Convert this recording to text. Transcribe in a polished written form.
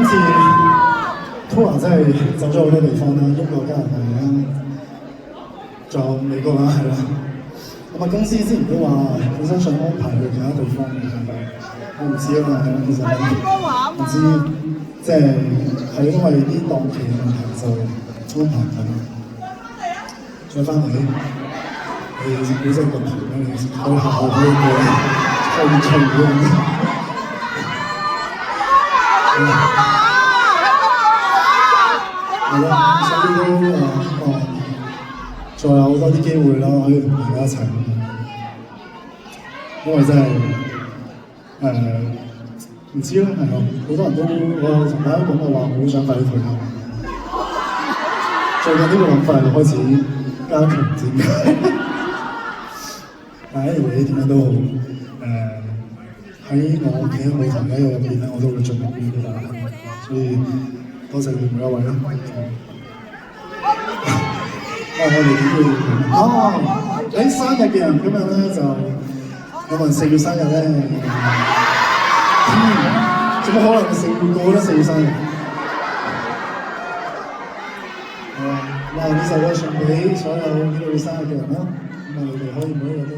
次 tour 真係走咗好多地方啦，英國、加拿大啦，仲有美國啦，係啦。咁啊，公司之前都話本身想安排去其他地方嘅，我唔知啊嘛，其實唔知，即係因為啲檔期嘅問題就安排緊，再翻嚟你本身個團咧，你去下可以過去吹咁。係啦，所以都希望再有多啲機會啦，可以同大家一齊。因為真係唔知啦，係咯，好多人都我同大家講過話，好想快啲退休。最近呢個諗法就開始加強啲。但係anyway點樣都好，喺我企喺舞台嘅入邊咧，我都會盡力俾大家睇，所以多謝你每一位啦。我哋點生日嘅人今日咧就有人4月生日咧，怎麼可能個個都4月生日？咁呢首歌送俾所有呢個月生日嘅人啦，咁你哋可以每一日都